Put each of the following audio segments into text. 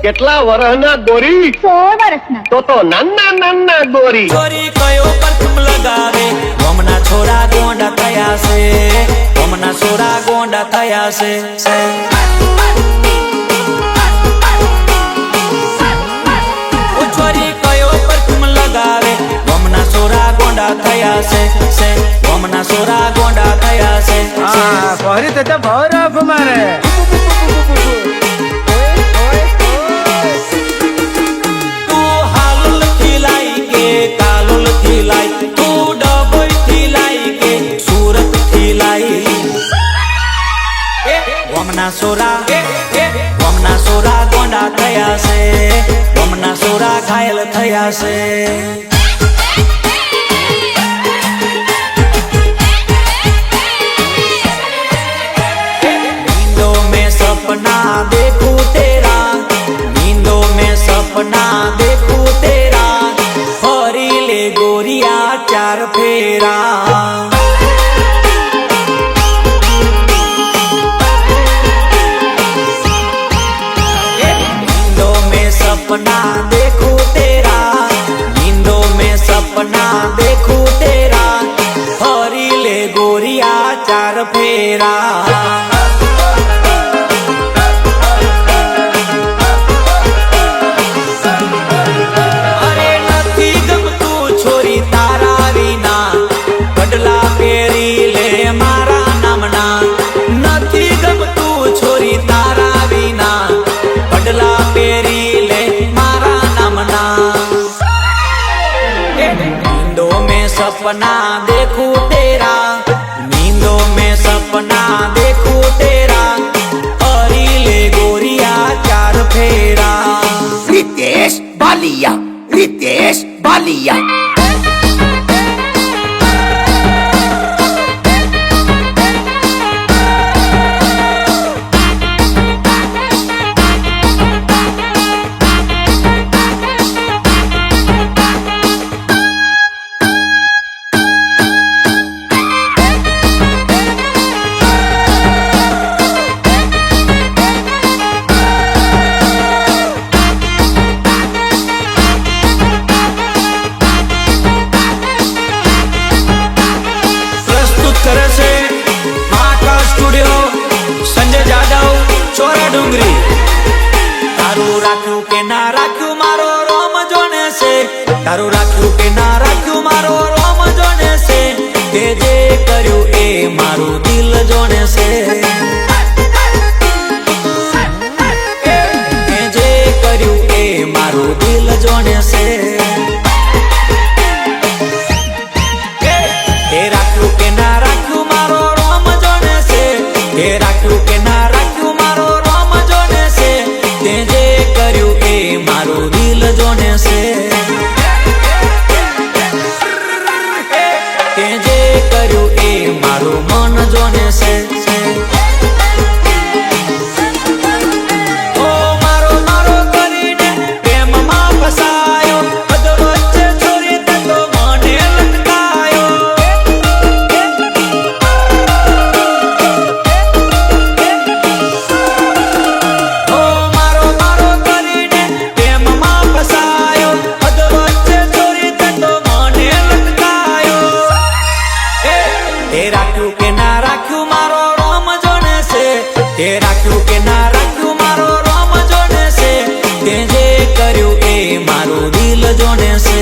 કેટલા વર્ષના ગોરી? 16 વર્ષના. તો નાના નાના ગોરી. ચોરી કયો પરફ્યુમ લગાવે, ગમના છોરા ગોંડા થયા છે, ગમના છોરા ગોંડા થયા છે. ચોરી કયો પરફ્યુમ લગાવે, ગમના છોરા ગોંડા થયા છે, ગમના છોરા ગોંડા થયા છે. પહરી તો બરફ મારે. ગમના સોરા ગોંડા થયા છે, ગમના સોરા ઘાયલ થયા છે. नींदों में सपना देखूं तेरा, नींदों में सपना देखूं तेरा, हरी ले गोरिया चार फेरा. सपना देखूं तेरा, नींदों में सपना देखूं तेरा, हरी ले गोरिया चार फेरा. अरे नथी गमતું છોરી તારા વિના, કડલા પહેરી લે મારા નામના. નથી ગમતું છોરી તારા વિના, કડલા પહેરી सपना देखूं तेरा, नींदों में सपना देखूं तेरा, हरी ले गोरिया चार फेरा. रितेश बालिया, रितेश बालिया. તારું રાખ્યું કે ના રાખ્યું મારો રોમ જોને છે, તે જે કર્યું એ મારું દિલ જોને છે, તે જે કર્યું એ મારું દિલ જોને છે. તે રાખ્યું કે ના રાખ્યું મારો રોમ જોને છે, તે રાખ્યું કે ના રાખ્યું મારો રોમ જોને છે, તે જે કર્યું એ મારું દિલ જોને છે. મારું મન જોને છે. ઓ મારો મારો કરીને પ્રેમમાં ફસાયો, અધવચ્ચે છોરી તે તો મને લટકાયો. ઓ મારો મારો કરીને પ્રેમમાં ફસાયો, અધવચ્ચે છોરી તે તો મને લટકાયો. તે રાખ્યું કે ના રાખ્યું મારો રોમ જોને છે, તે રાખ્યું કે ના રાખ્યું મારો રોમ જોને છે, તે જે કર્યું એ મારું દિલ જોને છે,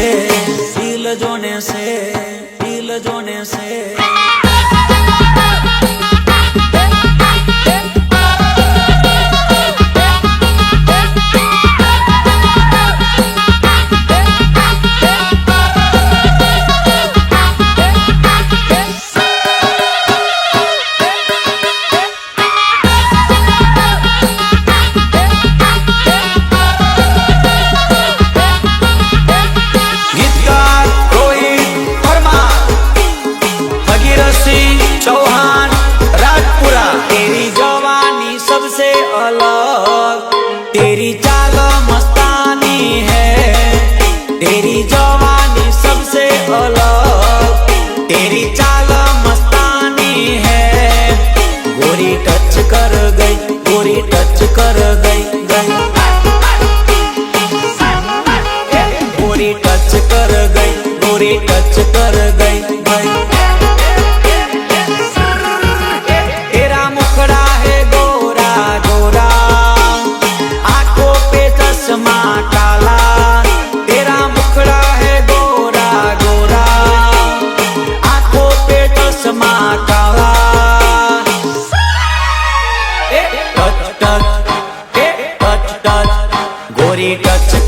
દિલ જોને છે, દિલ જોને છે.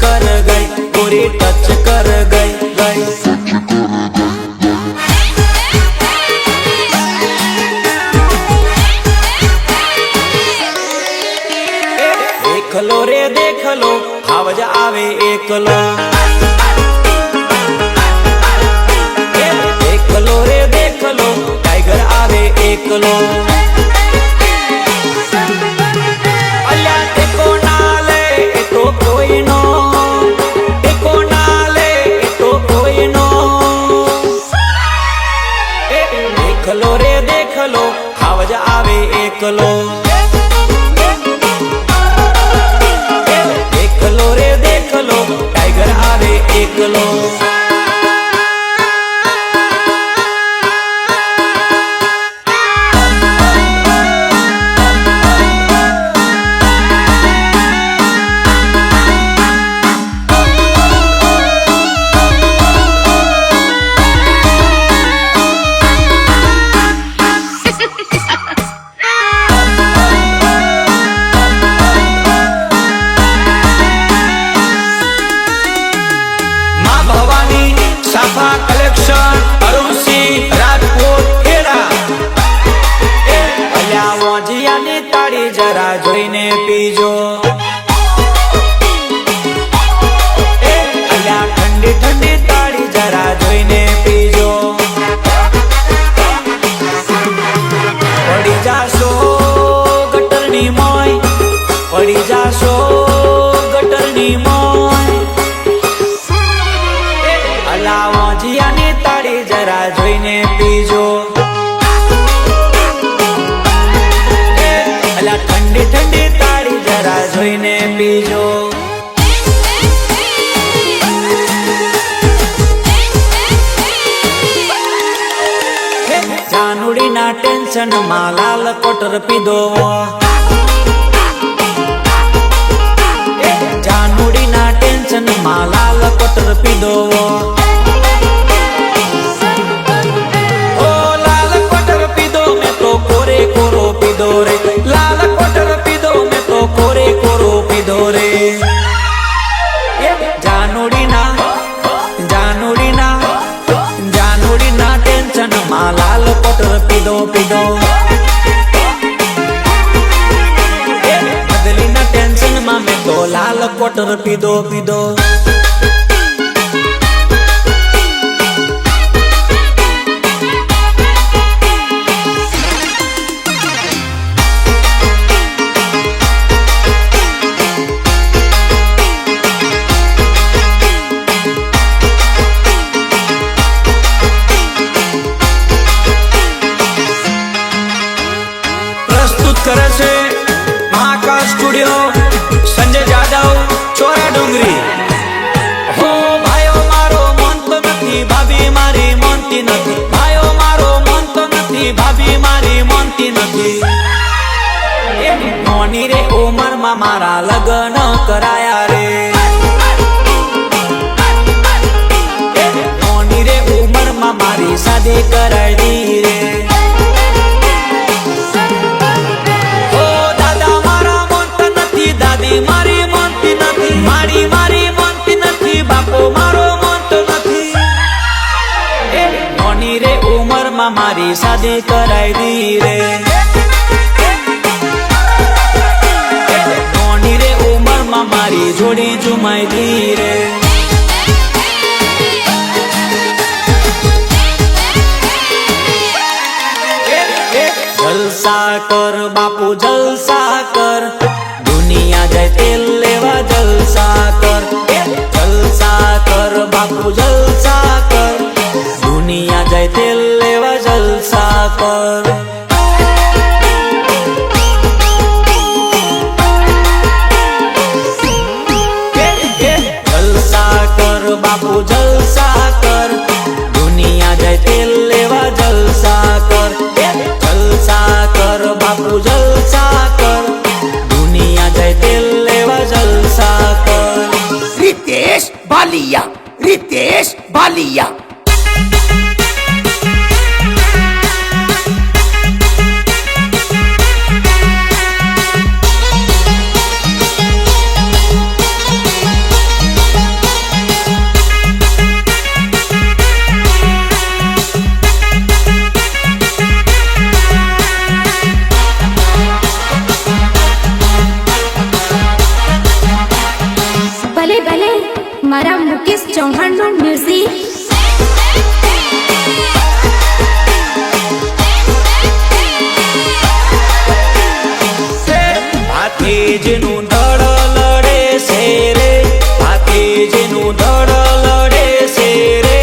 कर गई, गोरी टच कर गई गई। देख लो रे देख लो, आवाज आवे एकलो। देख लो रे देख लो, टाइगर आवे एकलो। अल्लाह टेको नाले तो कोई नो, टेको नाले तो कोई नो। देख लो रे देख लो, आवाज आवे एकलो। देख लो रे देख लो, टाइगर आवे एकलो। साफा कलेक्शन अरुण सिंह राजपूत खेड़ा। अल्या मोजियानी ताड़ी जरा जोईने पीजो। अल्या ठंडी ठंडी ताड़ी जरा जोईने पीजो। पड़ी जाशो गटरनी मोय, पड़ी जाशो गटरनी मोय। मोजियानी ताड़ी जरा जोईने पीजो। अला ठंडी ठंडी ताड़ी जरा जोईने पीजो। जानुड़ी ना टेंशन मा लाल कोटर पीधो। जानुड़ी ना टेंशन मा लाल कोटर पीधो। कोरे कोरो पीधो रे, लाल कोटर पीधो में तो कोरे कोरो पीधो रे। जानुड़ी ना जानुड़ी ना जानुड़ी ना टेंशन मा लाल कोटर पीधो पीधो। बदली ना टेंशन मा में तो लाल कोटर पीधो पीधो। करे छे महाकाश स्टूडियो, संजय जादव, चोरा डूंगरी। हो भाईओ मारो मन तो नथी, भाभी मारी मानती नथी। भाईओ मारो मन तो नथी, भाभी मारी मानती नथी। नोनी रे उमर मा मारा लग्न कराया रे। नोनी रे उमर मा मारी शादी कराई दी रे। दादी मारी मानती नथी, मारी मारी मानती नथी। बापो मारो मानतो नथी। नोनी रे उमर मा मारी शादी कराई दी रे। नोनी रे उमर मा मारी जोड़ी जुमाई दी रे। जलसा कर बापू जलसा कर, दुनिया जाए तेल लेवा जलसा कर। जलसा कर बापू जलसा कर, दुनिया जाए तेल लेवा जलसा कर। जलसा कर बापू जलसा कर, दुनिया जाए तेल लेवा जलसा कर। जलसा कर बापू जलसा कर, दुनिया जाए तेल लेवा जलसा कर। रितेश बालिया, रितेश बालिया। મુકેશ ચૌહાણનું મ્યુઝિક. જેનું દળ લડે છે રે, જેનું દળ લડે છે રે,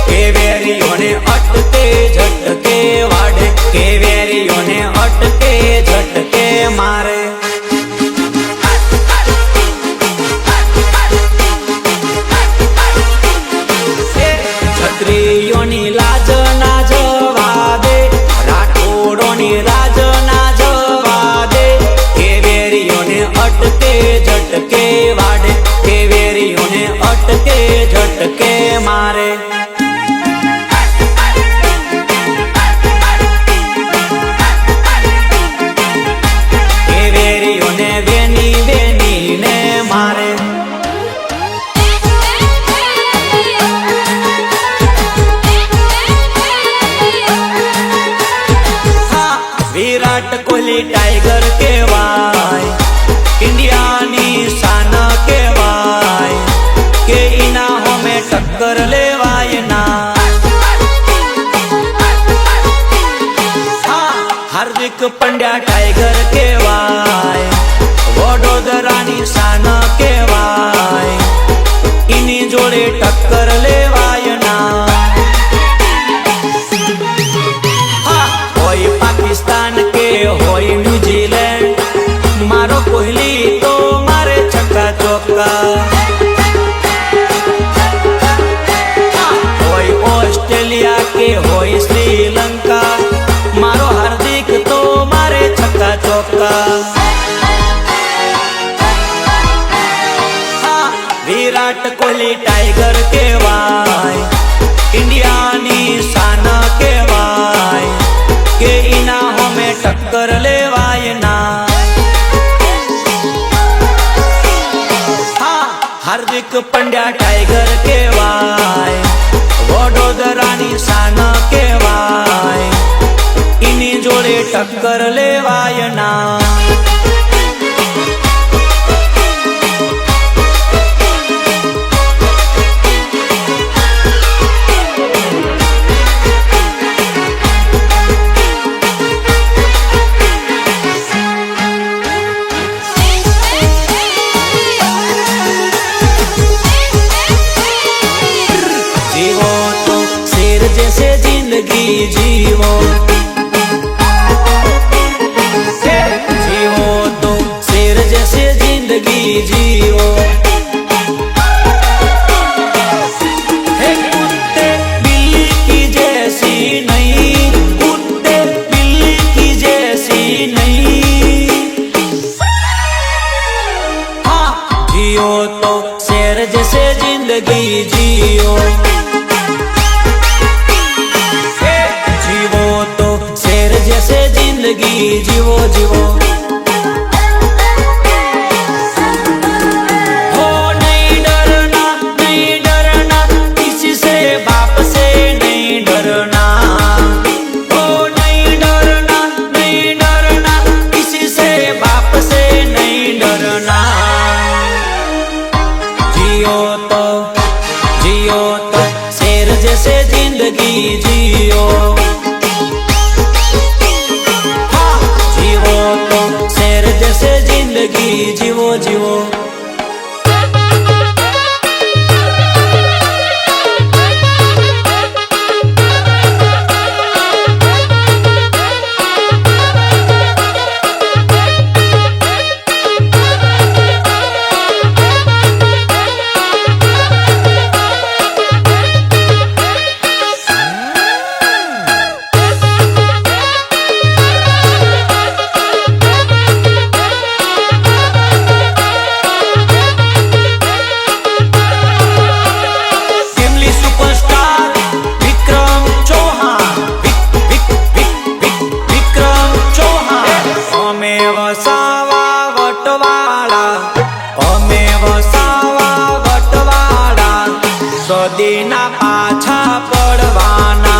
કે વેરીઓને અટકે ઝટકે વાડે, કે વેરીઓને અટકે ઝટકે મારે. છત્રીઓની લાજ ના જવા દે, રાઠોડોની લાજ ના જવા દે, કે વેરીઓને અટકે ઝટકે વાડે, કે વેરીઓને અટકે ઝટકે મારે. કે વેરીઓને વેની વેની ને મારે. વિરાટ કોહલી ટાઈગર કહેવાય, ઇન્ડિયાની શાન કહેવાય, કે ઇના હોમે ટક્કર લેવાય ના. હાર્દિક પંડ્યા ટાઈગર કહેવાય, વડોદરાની શાન કહેવાય, ઇની જોડે ટક્કર લેવાય ના. હોય પાકિસ્તાન કે હોય ન્યુઝીલેન્ડ, મારો કોહલી તો મારે છક્કા ચોક્કા. હોય ઓસ્ટ્રેલિયા કે હોય શ્રીલંકા, મારો હાર્દિક તો મારે છક્કા ચોક્કા. વિરાટ કોહલી ટાઈગર કહેવાય, ઇન્ડિયાની શાન કહેવાય, કે ઇના હોમે ટક્કર લેવાય ના. હાર્દિક પંડ્યા ટાઈગર કહેવાય, વડોદરાની શાન કહેવાય, ઇની જોડે ટક્કર લેવાય ના. जैसे जिंदगी जीवो, जीवो तो शेर जैसे जिंदगी जीवो. कुत्ते बिल्ली की जैसी नहीं, कुत्ते बिल्ली की जैसी नहीं. हाँ जियो तो शेर जैसे जिंदगी जियो, जैसे जिंदगी जीवो जीवो. हो नहीं डरना, नहीं डरना किसी से, बाप से नहीं डरना. हो नहीं डरना, नहीं डरना किसी से, बाप से नहीं डरना. जियो तो शेर जैसे जिंदगी जियो. शेर जैसे जिंदगी जीवो जीवो. સદીના પાછા પડવાના.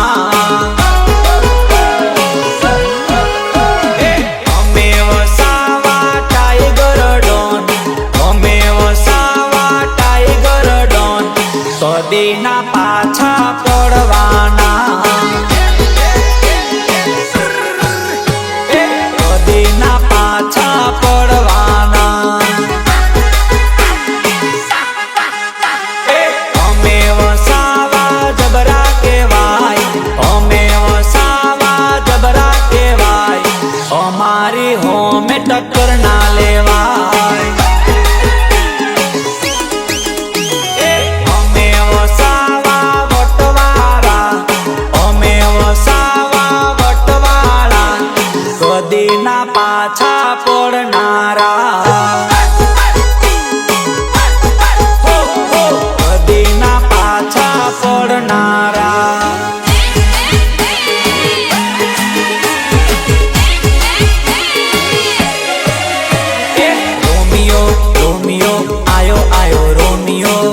અમે વસાવા ટાઈગર ડોન, અમે વસાવા ટાઈગર ડોન. કદીના પાછા પડવાના, કદીના પાછા પડવાના. અમે વસાવા જબરા કેવાય, અમે વસાવા જબરા કેવાય, અમારી હોમે ટક્કર ના લેવાય. અમે વસાવા વટવાળા, અમે વસાવા વટવાળા, કદીના પાછા પડનારા, કદીના પાછા પડનારા. રોમિયો રોમિયો આયો આયો રોમિયો,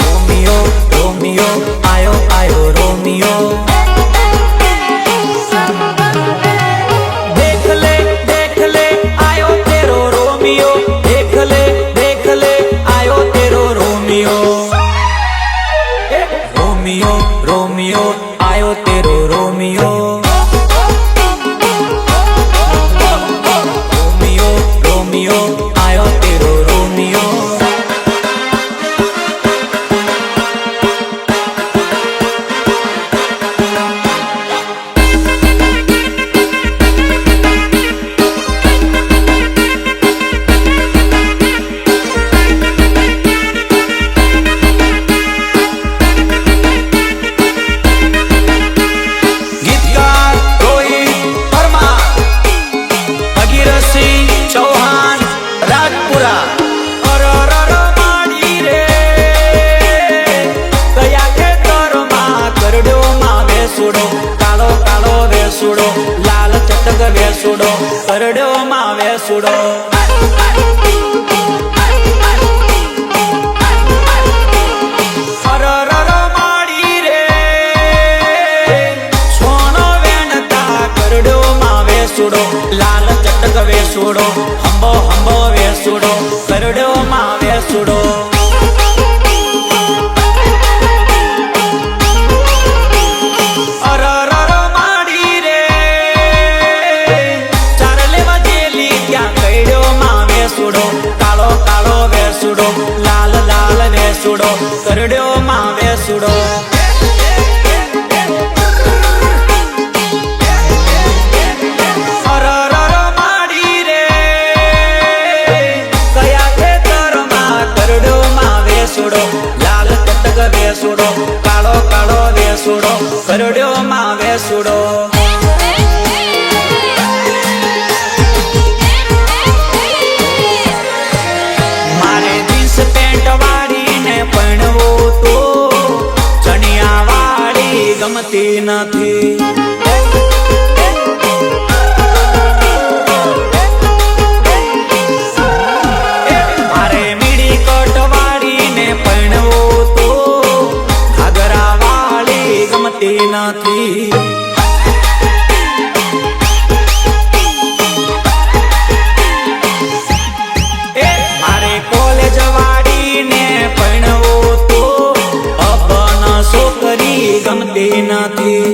રોમિયો રોમિયો આયો આયો રોમિયો. देख ले आयो तेरो रोमियो, देख ले आयो तेरो रोमियो. रोमियो रोमियो आयो तेरो रोमियो, रोमियो रोमियो आयो तेरो रोमियो. गीतकार रोहित परमार, भगीरथ सिंह चौहान राजपुरा. अररर माड़ी रे कया खेतરમાં કરડ્યોમાં વેસુડો, કાળો કાળો વેસુડો, લાલ ચટક વેસુડો, કરડ્યોમાં વેસુડો. અરરર માડી રે સોનો વેણતા કરડ્યોમાં વેસુડો, લાલ ચટક વેસુડો, હંબો હંબો વેસુડો, કરડ્યોમાં વેસુડો. અરરર માડી રે ચાર લેવા જેલી ત્યાં કઈડ્યોમાં વેસુડો, કાળો કાળો વેસુડો, લાલ લાલ વેસુડો, કરડ્યોમાં વેસુડો. અરરર માડી રે કયા ખેતરમાં કરડ્યોમાં વેસુડો, લાલ ચટક વેસુડો, કાળો કાળો વેસુડો, કરડ્યોમાં વેસુડો. મારે જીન્સ પેન્ટ વાળીને પહેરવું તો ચણિયા વાળી ગમતી નથી. મારે મીડી કટ વાળીને પહેરવું તો ઘાઘરા વાળી ગમતી નથી. મારે કોલેજ વાળીને પહેરવું તો અબન છોકરી ગમતી નથી.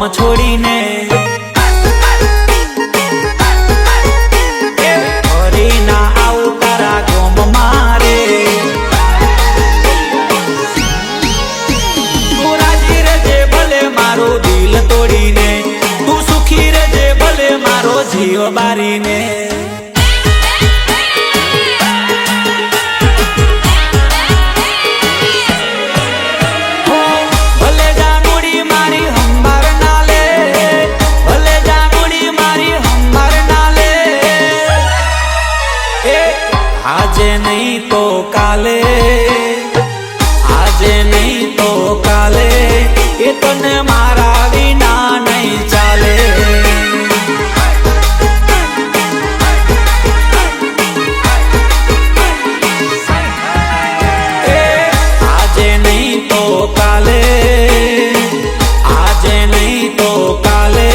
છોડીને ફરી ના આવું તારા ગોમ મારે તું રાજી રહેજે ભલે મારું દિલ તોડીને તું સુખી રહેજે ભલે મારો જીવ બારીને આજે નહીં તો કાલે આજે નહીં તો કાલે એ તને મારા વિના નહીં ચાલે આજે નહીં તો કાલે આજે નહીં તો કાલે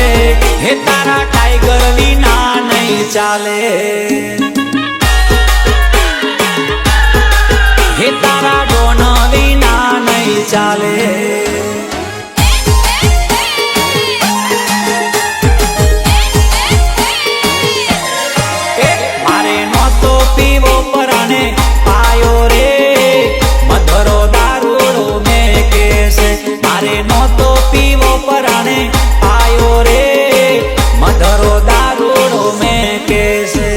હે તારા ટાઈગર વિના નહીં ચાલે હે તારા ડોન વિના નહીં ચાલે મારે નહોતો પીવો પરાણે પાયો રે મધરો દારૂડો મેં કેસે મારે નહોતો પીવો પરાણે પાયો રે મધરો દારૂડો મેં કેસે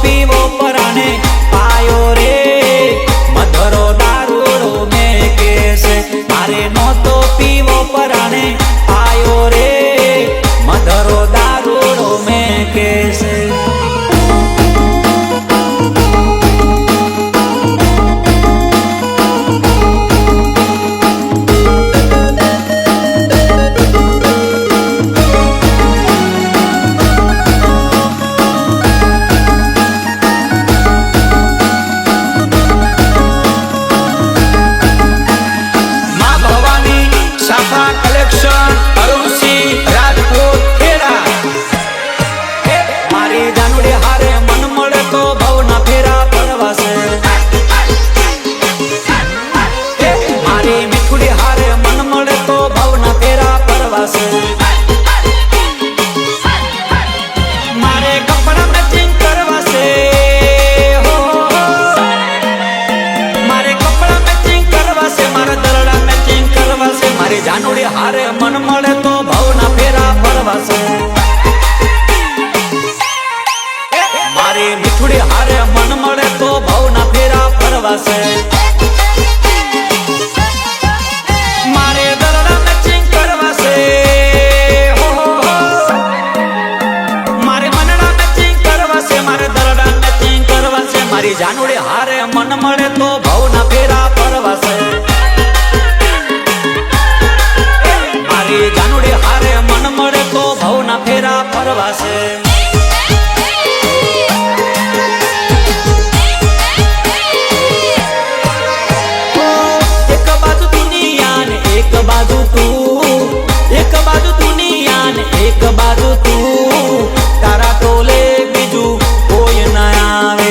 પીવો પરાણે પાયો રે મધરો દારૂડો મેં કેસે મારે નહોતો પીવો પરાણે પાયો રે મધરો દારૂડો મેં કેસે કલેક્શન અરુણસિંહ રાજપૂત ખેડા મારી જાનુડી હારે મન મળે તો ભવના ફેરા પરવાસે મારી મીઠુડી હારે મન મળે તો ભવના ફેરા પરવાસે મારે કપડા મેચિંગ કરવાશે હો મારે કપડા મેચિંગ કરવાશે મારા દરડા મેચિંગ કરવાશે મારી જાનુડી હારે મન મળે તો ભવના ફેરા ફરવાશે મારી મીઠુડી હારે મન મળે તો ભવના ફેરા ફરવાશે મારે દરડા મેચિંગ કરવાશે મારે મનડા મેચિંગ કરવાશે મારે દરડા મેચિંગ કરવાશે મારી જાનુડી હારે મન મળે તો ભવના ફેરા ફરવાશે જાનુડી હારે મન મળે તો ભવના ફેરા ફરવાશે એક બાજુ દુનિયા ને એક બાજુ તું એક બાજુ દુનિયા ને એક બાજુ તું તારા ટોલે બીજું કોઈ ના આવે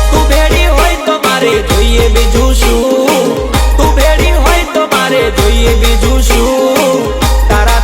તું ભેડી હોય તો મારે જોઈએ બીજું શું જોઈએ બીજું શું તારા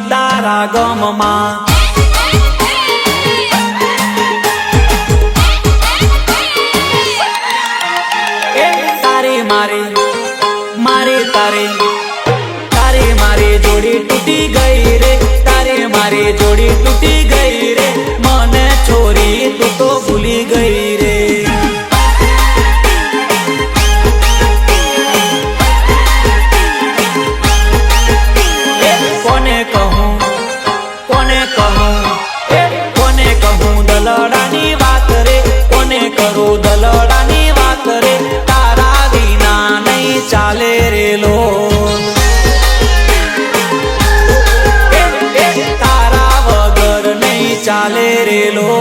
તારા ગમમાં તારી મારી મારી તારી તારી મારી જોડી તૂટી ગઈ રે તારી મારી જોડી તૂટી ગઈ રે મને છોરી તું તો ભૂલી ગઈ રે કોને કહું કોને કહું કોને કહું દલડાની વાત રે કોને કરું દલડાની વાત રે તારા વિના નહીં ચાલે રે લો તારા વગર નહીં ચાલે રે લો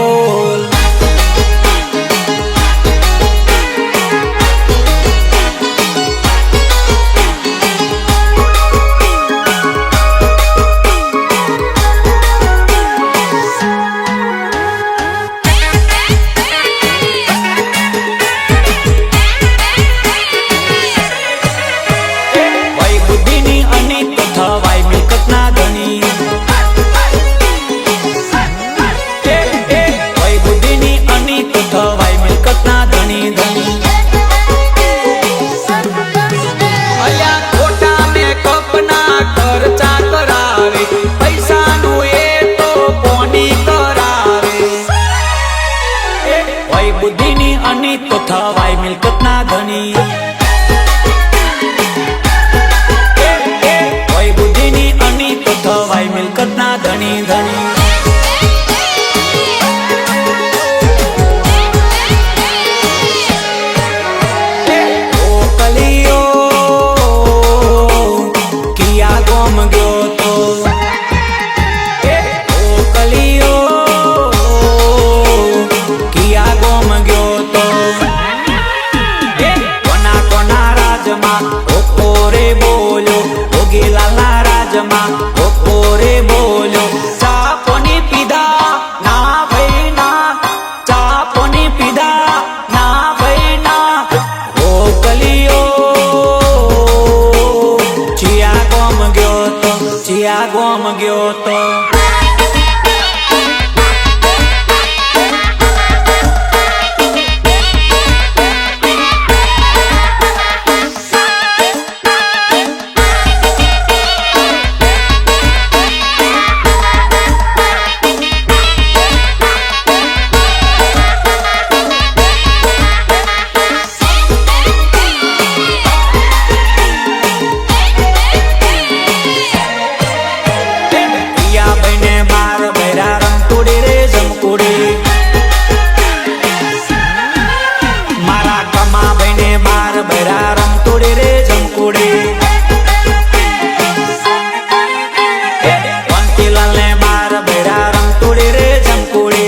બુદ્ધિની અની તો થવાય મિલકતના ધણી હોય બુદ્ધિની અની તો થવાય મિલકતના ધણી ધણી કિયા ગોમ ગયો તો ઓરે બોલ્યો ઓગેલાલના રાજમાં ઓરે બોલ્યો ચા પાણી પીધા ના ભાઈ ના ચા પાણી પીધા ના ભાઈ ના ઓ કલિયો ચિયા ગોમ ગયો તો ચિયા ગોમ ગયો તો મારા કમા ભાઈને બાર બૈરા રમતોડે રે જમકોડે વંકીલાલ ને બાર બૈરા રમતોડે રે જમકોડે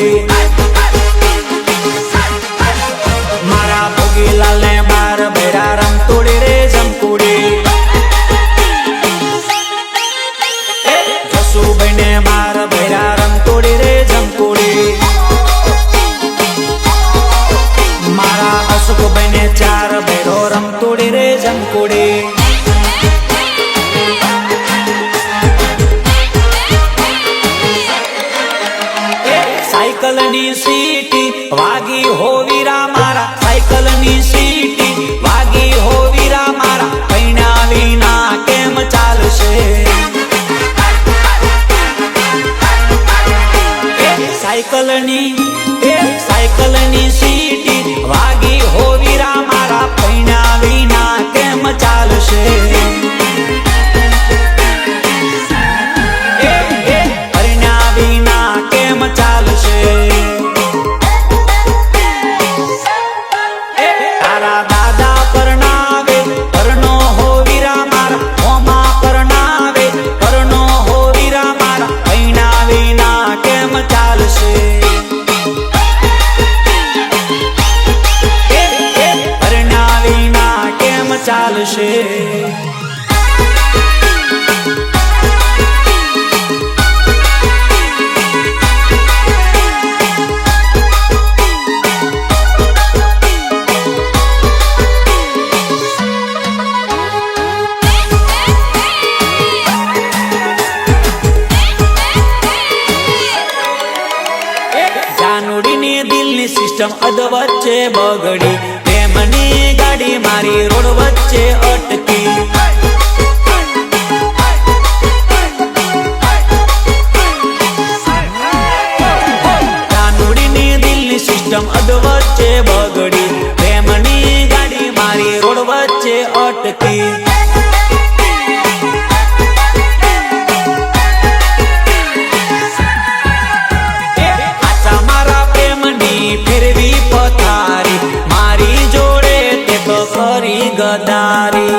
મારા ભોગીલાલ ને બાર બૈરા રમતોડે રે જમકોડે જસુભાઈ ને બાર બૈરા રમતોડે રે જમકોડે મારા અશોકભાઈ ને ચાર ભેરો રમતોડે રે જમકોડે સાયકલની સીટી વાગી હોવીરા મારા સાયકલની સીટી વાગી હોવીરા મારા પૈણા વિના કેમ ચાલશે સાયકલની સીટી વાગી હોવીરા મારા પૈણા વિના કેમ ચાલશે પૈણા વિના કેમ ચાલશે તારા દાદા પરણાવે પરનો હોવીરા મારા મોમા પરણાવે પરનો હોવીરા મારા પૈણા વિના કેમ ચાલશે ચાલશે સિસ્ટમ અધવચ્ચે બગડી પ્રેમની ગાડી મારી રોડ વચ્ચે અટકી કાનુડીની દિલની સિસ્ટમ અધવચ્ચે બગડી પ્રેમની ગાડી મારી રોડ વચ્ચે અટકી ફેરવી પથારી મારી જોડે તે તો કરી ગદારી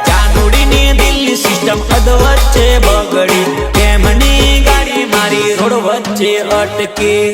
જાનુડીની દિલની સિસ્ટમ અધવચ્ચે બગડી પ્રેમની ગાડી મારી રોડ વચ્ચે અટકી